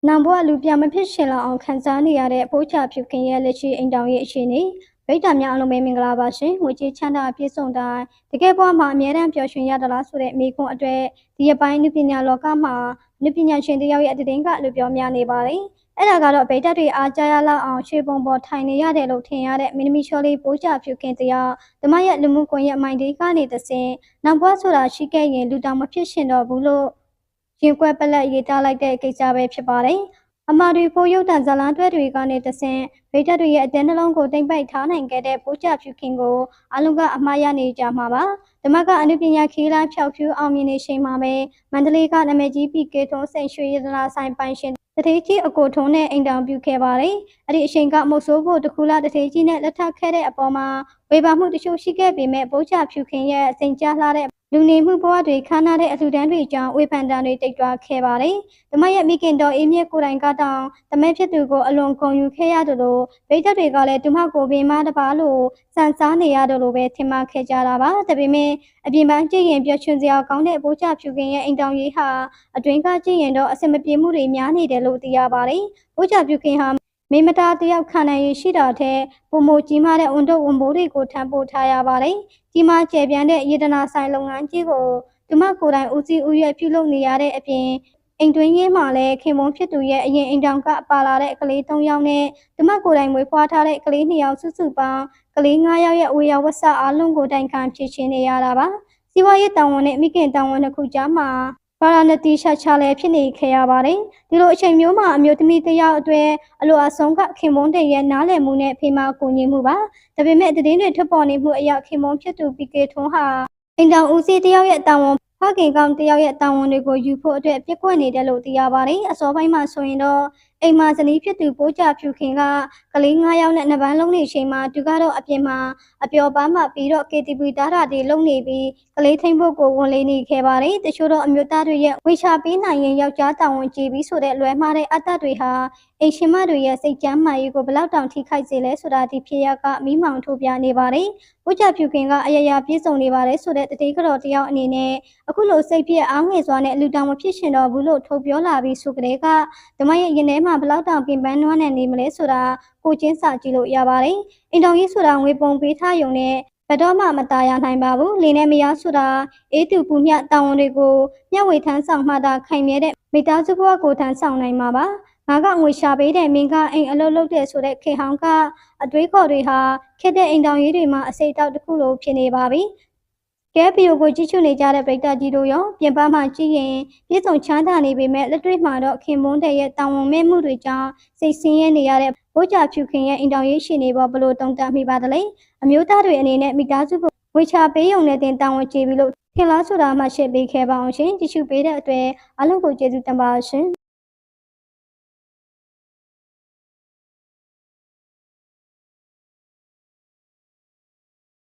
နောင်ဘဝလူပြမဖြစ်ရှင်လောက်အောင်ခံစားနေရတဲ့ပိုးချဖြူခင်ရဲ့လက်ရှိအိမ်တောင်ရဲ့အခြေအနေဗိဒ္ဓများအားလုံးပဲမင်္ဂလာပါရှင်ငွေကြေးချမ်းသာပြည့်စုံတိုင်းတကယ်ဘဝမှာအမြဲတမ်းပျော်ရွှင်ရသလားဆိုတဲ့မိခွန်းအတွက်ဒီအပိုင်းနုပညာလောကမှာနုပညာရှင်တယောက်ရဲ့အတင်းကလူပြောများနေပါတယ်အဲ့ဒါကတော့ဗိဒ္ဓတွေအားကြရလောက်အောင်ရွှေပုံပေါ်ထိုင်နေရတယ်လို့ထင်ရတဲ့မင်းသမီးချောလေးပိုးချဖြူခင်တရားဓမ္မရဲ့လူမှုကွန်ရက်မိုင်းဒီကနေသစင်နောက်ဘဝဆိုတာရှိခဲ့ရင်လူတောင်မဖြစ်ရှင်တော့ဘူးလို့ရင်ကွက်ပလက်ရေးသားလိုက်တဲ့ကိစ္စပဲဖြစ်ပါတယ်အမာတွေဖိုးရုပ်တံဇလန်တွဲတွေကနေတဆင်ဗိဒ္ဓတွေရဲ့အတင်းနှလုံးကိုတိမ့်ပိုက်ထားနိုင်ခဲ့တဲ့ပိုးချဖြူခင်ကိုအလုံးကအမှားရနေကြမှာပါဓမ္မကအနုပညာခီးလာဖြောက်ဖြူအောင်မြင်နေချိန်မှာပဲမန္တလေးကနာမည်ကြီးပီကေထုံးစိန်ရွှေရတနာဆိုင်ပိုင်ရှင်တထေးကြီးအကိုထုံးနဲ့အိမ်တောင်ပြုခဲ့ပါတယ်အဲ့ဒီအချိန်ကမုတ်ဆိုးဖို့တခုလာတထေးကြီးနဲ့လက်ထပ်ခဲ့တဲ့အပေါ်မှာဝေဘာမှုတချို့ရှိခဲ့ပေမဲ့ပိုးချဖြူခင်ရဲ့စိန်ကြားလှတဲ့လူနေမှုဘဝတွေခမ်းနားတဲ့အလှူဒန်းတွေကြောင့်ဝေဖန်တန်တွေတိတ်သွားခဲ့ပါတယ်။ဓမ္မရဲ့မိခင်တော်အေးမြင့်ကိုယ်တိုင်ကတောင်တမဲဖြစ်သူကိုအလွန်ဂုဏ်ယူခဲ့ရတယ်လို့ဗိဒ္ဓတွေကလည်းဓမ္မကိုပင်မတပါလို့စံစားနေရတယ်လို့ပဲထင်မှတ်ခဲ့ကြတာပါ။ဒါပေမဲ့အပြင်ပန်းကြည့်ရင်ပျော်ရွှင်စရာကောင်းတဲ့ပိုးချဖြူခင်ရဲ့အိမ်တောင်ရေးဟာအတွင်းကကြည့်ရင်တော့အစင်မပြေမှုတွေများနေတယ်လို့သိရပါတယ်။ပိုးချဖြူခင်ဟာမိမတာတယောက်ခံနိုင်ရရှိတာတဲ့ပုံမကြီးမားတဲ့ဝန်တော့ဝန်ဘိုးတွေကိုထမ်းပို့ထားရပါတယ်။ကြီးမားကျယ်ပြန့်တဲ့ယေဒနာဆိုင်လုပ်ငန်းကြီးကိုဒီမှာကိုယ်တိုင်ဦးစီးဦးရွက်ပြုလုပ်နေရတဲ့အပြင်အိမ်တွင်းရေးမှာလည်းခင်မုန်းဖြစ်သူရဲ့အရင်အိမ်တောင်ကပါလာတဲ့ကလေး3ယောက်နဲ့ဒီမှာကိုယ်တိုင်မွေးဖွားထားတဲ့ကလေး2ယောက်စုစုပေါင်းကလေး9ယောက်ရဲ့ဝေယဝဆအားလုံးကိုတိုင်ခံဖြစ်ရှင်နေရတာပါ။စီးပွားရေးတာဝန်နဲ့မိခင်တာဝန်တစ်ခုကြားမှာပါရဏတိရှာချလည်းဖြစ်နေခဲ့ရပါတယ်။ဒီလိုအချိန်မျိုးမှာအမျိုးသမီးတယောက်အတွက်အလိုအဆုံးကခင်မုန်းတဲ့ရဲ့နားလည်မှုနဲ့ဖေမကူညီမှုပါ။ဒါပေမဲ့သတင်းတွေထွက်ပေါ်နေမှုအရခင်မုန်းဖြစ်သူပီကေထွန်းဟာအိမ်တောင်ဦးစီးတယောက်ရဲ့တာဝန်ဖခင်ကောင်တယောက်ရဲ့တာဝန်တွေကိုယူဖို့အတွက်ပြက်ကွက်နေတယ်လို့သိရပါတယ်။အစောပိုင်းမှာဆိုရင်တော့အိမ်မှာဇနီးဖြစ်သူပိုးချဖြူခင်ကကလေး9ယောက်နဲ့နှစ်ပန်းလုံးနေချိန်မှာသူကတော့အပြင်မှာအပျော်ပန်းမှာပြီးတော့ KTV တားတာတွေလုံနေပြီးကလေးထိန်ဖို့ကိုဝန်လေးနေခဲ့ပါတယ်။တချို့တော့အမျိုးသားတွေရဲ့ဝေချပေးနိုင်ရင်ယောက်ျားတာဝန်ကြည့်ပြီးဆိုတဲ့လွဲမှားတဲ့အတ္တတွေဟာအိမ်ရှင်မတွေရဲ့စိတ်ကြမ်းမာရေးကိုဘလောက်တောင်ထိခိုက်စေလဲဆိုတာဒီဖြစ်ရကမိမောင်ထုတ်ပြနေပါတယ်။ပိုးချဖြူခင်ကအယယပြည့်စုံနေပါတယ်ဆိုတဲ့တတိကတော်တယောက်အနေနဲ့အခုလိုစိတ်ပြည့်အားငယ်စွာနဲ့လူတောင်မဖြစ်ရှင်တော့ဘူးလို့ထုတ်ပြောလာပြီးဆိုကြတဲ့ကဓမ္မရဲ့ရင်ထဲမှာဘလောက်တောင်ပင်ပန်းနွမ်းနယ်နေမလဲဆိုတာကိုချင်းစာကြည့်လို့ရပါတယ်။အိမ်တော်ကြီးဆိုတာငွေပုံပေးထားရုံနဲ့ဘယ်တော့မှမตายရနိုင်ပါဘူး။လင်းနဲ့မရဆိုတာအေးသူပူမြတာဝန်တွေကိုမျက်ဝေထမ်းဆောင်မှသာခိုင်မြဲတဲ့မိသားစုဘဝကိုထမ်းဆောင်နိုင်မှာပါ။ငါကငွေရှာပေးတဲ့မင်းကအိမ်အလုပ်လုပ်တဲ့ဆိုတဲ့ခေဟောင်းကအတွေးခေါ်တွေဟာခက်တဲ့အိမ်တောင်ရေးတွေမှာအစိတ်တောက်တစ်ခုလိုဖြစ်နေပါပြီ။ကဲဗီဒီယိုကိုကြည့်ရှုနေကြတဲ့ပရိသတ်ကြီးတို့ရောပြင်ပမှာကြည့်ရင်ပြည်စုံချမ်းသာနေပေမဲ့လက်တွေ့မှာတော့ခင်မုန်းတဲ့ရဲ့တာဝန်မဲ့မှုတွေကြောင့်စိတ်ဆင်းရဲနေရတဲ့ပိုးချဖြူခင်ရဲ့အိမ်တောင်ရေးရှင်တွေပေါ်ဘလို့တုံ့တက်မိပါသလဲအမျိုးသားတွေအနေနဲ့မိသားစုကိုဝေချပေးရုံနဲ့တင်တာဝန်ကျေပြီးလို့ထင်လားဆိုတာမှရှင်းပေးခဲ့ပါအောင်ရှင်ကြည့်ရှုပေးတဲ့အတွက်အားလုံးကိုကျေးဇူးတင်ပါရှင်